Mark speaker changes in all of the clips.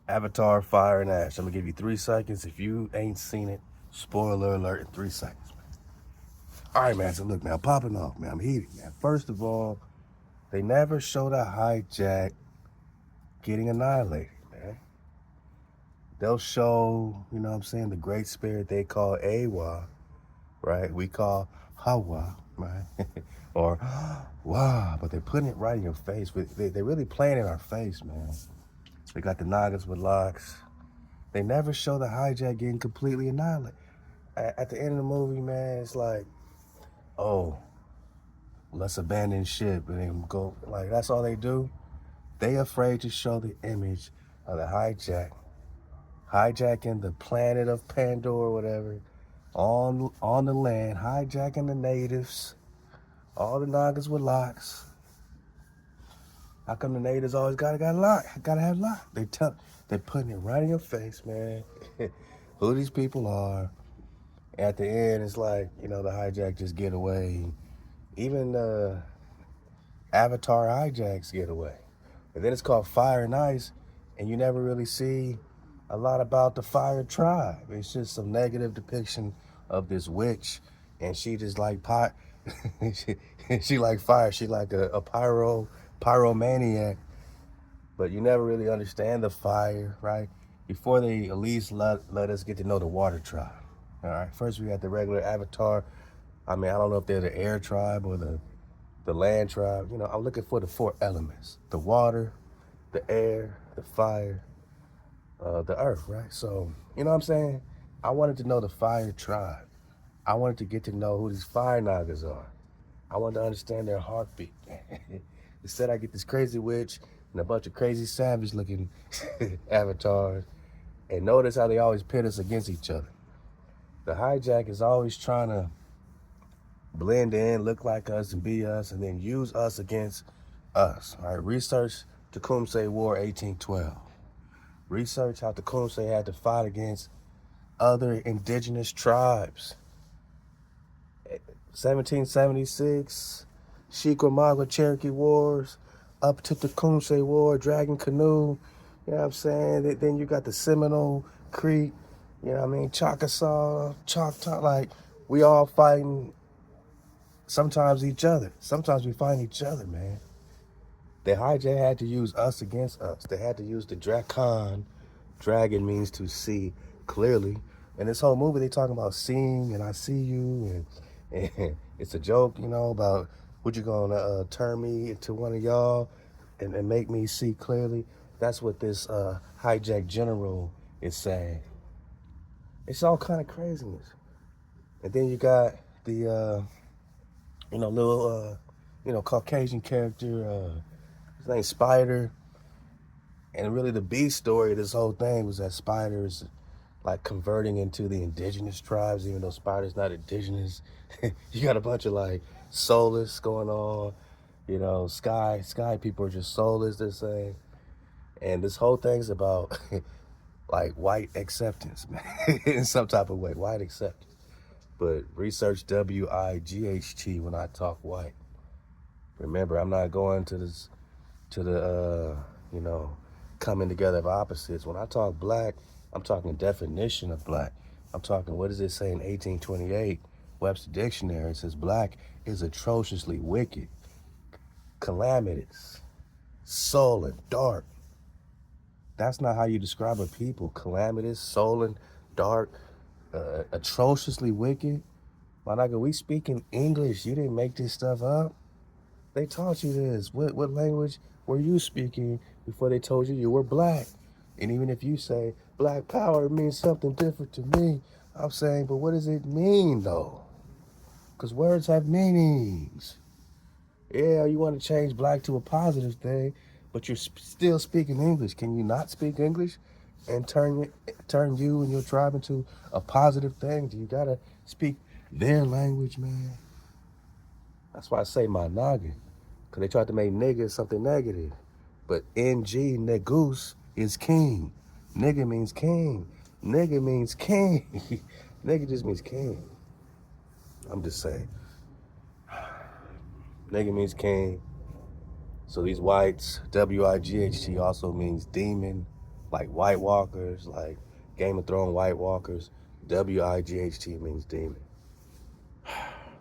Speaker 1: Avatar, Fire, and Ash. I'm gonna give you 3 seconds. If you ain't seen it, spoiler alert in 3 seconds, man. All right, man. So look, man, I'm popping off, man. I'm heated, man. First of all, they never showed a hijack getting annihilated, man. They'll show, you know what I'm saying, the great spirit they call Awa, right? We call HaWah, right? Or wow, but they're putting it right in your face. They're really playing in our face, man. They got the Nagas with locks. They never show the hijack getting completely annihilated. At the end of the movie, man, it's like, oh, let's abandon ship and then go. Like, that's all they do. They afraid to show the image of the hijacking the planet of Pandora, whatever, on the land, hijacking the natives, all the Nagas with locks. How come the natives always gotta have lock? They're putting it right in your face, man. Who these people are. At the end, it's like, you know, the hijack just get away. Even the Avatar hijacks get away. And then it's called Fire and Ice, and you never really see a lot about the Fire tribe. It's just some negative depiction of this witch, and she just like pot. she like fire. She like a pyromaniac. But you never really understand the fire, right? Before they at least let us get to know the water tribe. All right. First we got the regular Avatar. I mean, I don't know if they're the air tribe or the land tribe. You know, I'm looking for the 4 elements: the water, the air, the fire, the earth, right? So, you know what I'm saying? I wanted to know the fire tribe. I wanted to get to know who these fire nagas are. I wanted to understand their heartbeat. Instead, I get this crazy witch and a bunch of crazy savage looking avatars. And notice how they always pit us against each other. The hijack is always trying to blend in, look like us, and be us, and then use us against us. All right, research Tecumseh War 1812. Research how Tecumseh had to fight against other indigenous tribes. 1776, Chickamauga Cherokee Wars, up to Tecumseh War, Dragon Canoe, you know what I'm saying? Then you got the Seminole Creek, you know what I mean? Choctaw, like, we all fighting sometimes each other. Sometimes we fight each other, man. The hijack had to use us against us. They had to use the Drakon. Dragon means to see clearly. And this whole movie, they talking about seeing, and I see you, and it's a joke, you know, about what you gonna turn me into one of y'all and make me see clearly. That's what this hijack general is saying. It's all kind of craziness. And then you got the, you know, little, you know, Caucasian character, his name's Spider. And really the B story of this whole thing was that Spider is like converting into the indigenous tribes, even though Spider's not indigenous. You got a bunch of like Soulless going on, you know, sky people are just soulless, they're saying. And this whole thing's about like white acceptance, man, in some type of way, white acceptance. But research WIGHT when I talk white. Remember, I'm not going to the you know, coming together of opposites. When I talk black, I'm talking definition of black. I'm talking, what does it say in 1828? Webster Dictionary, it says black is atrociously wicked, calamitous, sullen, dark. That's not how you describe a people. Calamitous, sullen, dark, atrociously wicked. My nigga, we speaking English. You didn't make this stuff up. They taught you this. What language were you speaking before they told you were black? And even if you say black power means something different to me, I'm saying, but what does it mean though? Because words have meanings. Yeah, you want to change black to a positive thing, but you're still speaking English. Can you not speak English and turn you and your tribe into a positive thing? Do you gotta speak their language, man? That's why I say my noggin. Because they tried to make nigga something negative. But NG, negus, is king. Nigga means king. Nigga means king. Nigga just means king. I'm just saying. Nigga means king. So these whites, WIGHT, also means demon, like White Walkers, like Game of Thrones White Walkers. WIGHT means demon.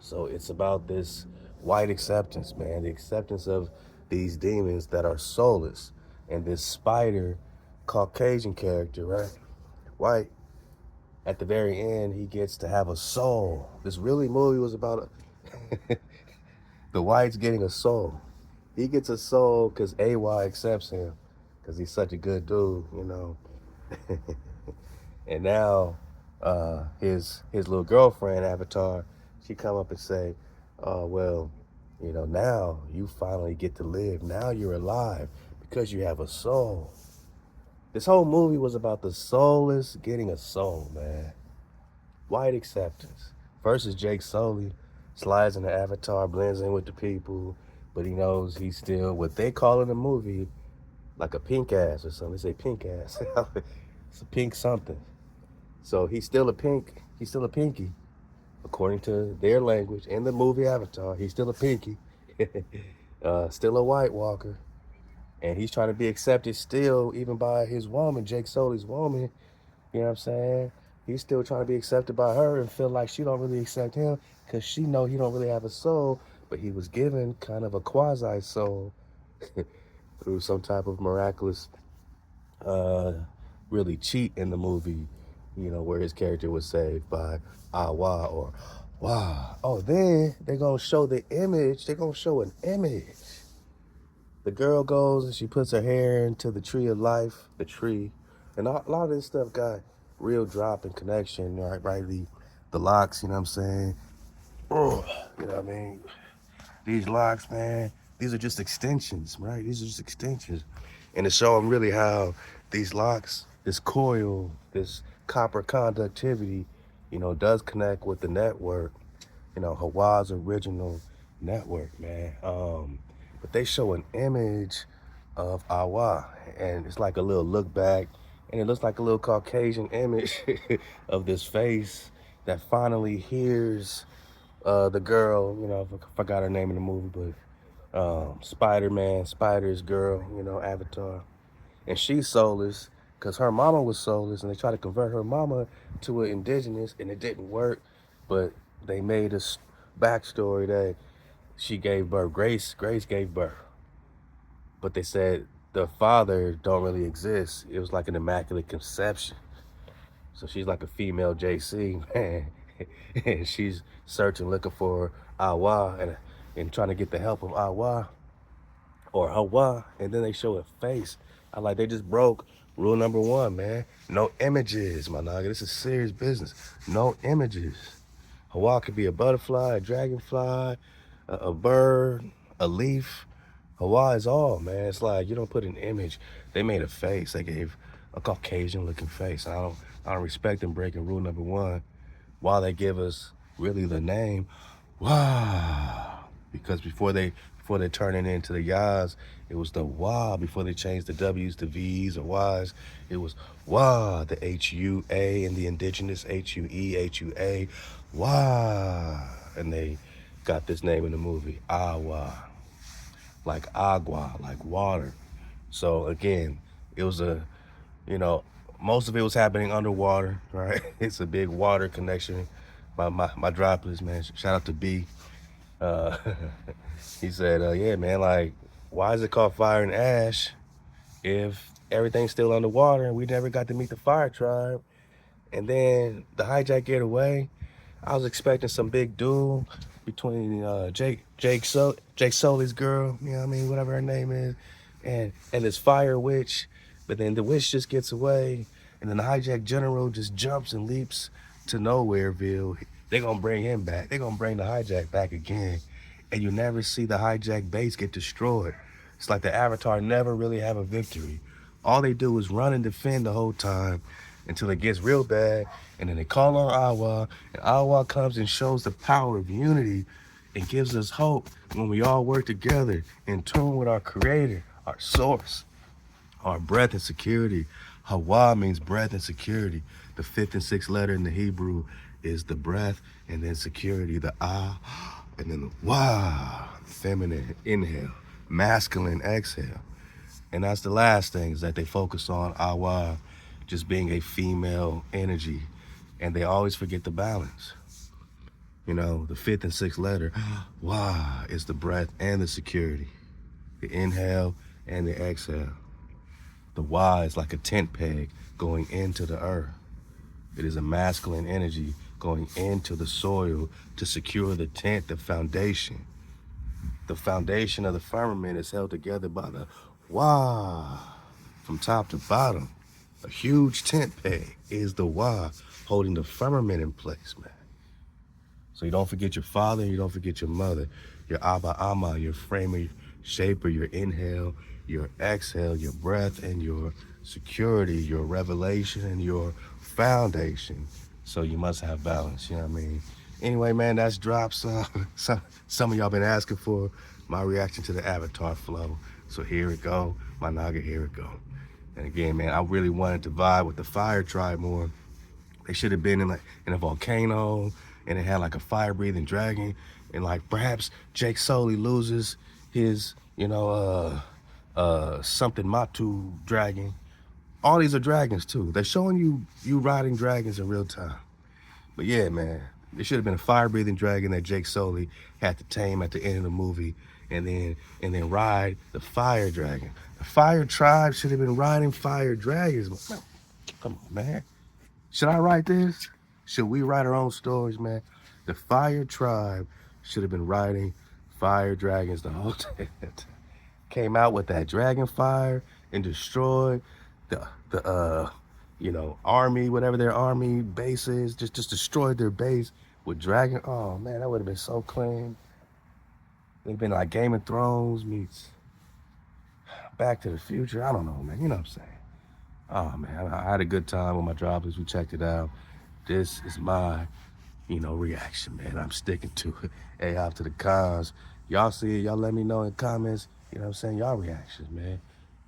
Speaker 1: So it's about this white acceptance, man, the acceptance of these demons that are soulless. And this spider, Caucasian character, right? White, at the very end, he gets to have a soul. This really movie was about the whites getting a soul. He gets a soul because AY accepts him because he's such a good dude, you know. And now his little girlfriend, Avatar, she come up and say, well, you know, now you finally get to live. Now you're alive because you have a soul. This whole movie was about the soulless getting a soul, man. White acceptance. First is Jake Sully, slides into Avatar, blends in with the people, but he knows he's still what they call in the movie like a pink ass or something. They say pink ass. It's a pink something. So he's still a pinky, according to their language in the movie Avatar. He's still a pinky, still a White Walker, and he's trying to be accepted still, even by his woman, Jake Sully's woman. You know what I'm saying? He's still trying to be accepted by her and feel like she don't really accept him because she know he don't really have a soul, but he was given kind of a quasi soul through some type of miraculous really cheat in the movie, you know, where his character was saved by HaWah or Wah. Oh, then they're going to show the image. They're going to show an image. The girl goes and she puts her hair into the tree of life, the tree. And a lot of this stuff got real drop and connection, right? The locks, you know what I'm saying? Oh, you know what I mean? These locks, man, these are just extensions, right? These are just extensions. And to show them really how these locks, this coil, this copper conductivity, you know, does connect with the network, you know, HaWah's original network, man. But they show an image of HaWah, and it's like a little look back, and it looks like a little Caucasian image of this face that finally hears the girl, you know, I forgot her name in the movie, but Spider-Man, Spider's girl, you know, Avatar. And she's soulless because her mama was soulless, and they tried to convert her mama to an indigenous, and it didn't work. But they made a backstory that she gave birth. Grace gave birth. But they said the father don't really exist. It was like an immaculate conception. So she's like a female JC, man. And she's searching, looking for HaWah and trying to get the help of HaWah or HaWah. And then they show a face. I like, they just broke rule number 1, man. No images, my nigga. This is serious business. No images. HaWah could be a butterfly, a dragonfly, a bird, a leaf. HaWah is all, man. It's like you don't put an image. They made a face. They gave a Caucasian looking face. I don't respect them breaking rule number 1 while they give us really the name. Wow. Because before they turn it into the Yas, it was the Wah. Before they changed the W's to V's or Y's, it was Wah, the HUA and the Indigenous HUE, Wah. And they got this name in the movie, HaWah. Like agua, like water. So again, it was you know, most of it was happening underwater, right? It's a big water connection. My droplets, man. Shout out to B. Uh, he said, yeah, man, like, why is it called Fire and Ash if everything's still underwater and we never got to meet the Fire Tribe? And then the hijack get away. I was expecting some big duel between Jake Sully's girl, you know what I mean, whatever her name is, and this fire witch. But then the witch just gets away, and then the hijack general just jumps and leaps to Nowhereville. They're gonna bring him back. They're gonna bring the hijack back again, and you never see the hijack base get destroyed. It's like the Avatar never really have a victory. All they do is run and defend the whole time until it gets real bad, and then they call on HaWah, and HaWah comes and shows the power of unity and gives us hope when we all work together in tune with our creator, our source, our breath and security. HaWah means breath and security. The 5th and 6th letter in the Hebrew is the breath, and then security, the and then the Wah, feminine inhale, masculine exhale. And that's the last thing, is that they focus on HaWah just being a female energy, and they always forget the balance. You know, the 5th and 6th letter, Wah, is the breath and the security, the inhale and the exhale. The Wah is like a tent peg going into the earth. It is a masculine energy going into the soil to secure the tent, the foundation. The foundation of the firmament is held together by the Wah from top to bottom. A huge tent peg is the Wah holding the firmament in place, man. So you don't forget your father, and you don't forget your mother, your Abba Amma, your framer, shaper, your inhale, your exhale, your breath, and your security, your revelation, and your foundation. So you must have balance, you know what I mean? Anyway, man, that's drops. Some of y'all been asking for my reaction to the Avatar flow. So here it go, my Naga, here it go. And again, man, I really wanted to vibe with the fire tribe more. They should have been in a volcano, and it had like a fire-breathing dragon, and like perhaps Jake Sully loses his, something Matu dragon. All these are dragons too. They're showing you riding dragons in real time. But yeah, man, there should have been a fire-breathing dragon that Jake Sully had to tame at the end of the movie, and then ride the fire dragon. The fire tribe should have been riding fire dragons. Come on, man. Should I write this? Should we write our own stories, man? The fire tribe should have been riding fire dragons the whole time. Came out with that dragon fire and destroyed the army, whatever their army base is, just destroyed their base with dragon. Oh man, that would have been so clean. They've been like Game of Thrones meets Back to the Future. I don't know, man. You know what I'm saying? Oh man, I had a good time with my droplets. We checked it out. This is my, reaction, man. I'm sticking to it. Hey, off to the cons. Y'all see it, y'all let me know in the comments, you know what I'm saying, y'all reactions, man.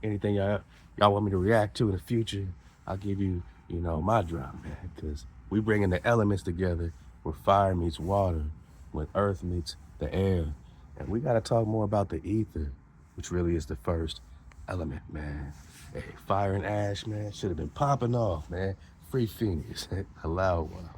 Speaker 1: Anything y'all want me to react to in the future, I'll give you, my drop, man. Because we bringing the elements together where fire meets water, when earth meets the air. And we got to talk more about the ether, which really is the first element, man. Hey, fire and ash, man, should have been popping off, man. Free Phoenix. Halal HaWah.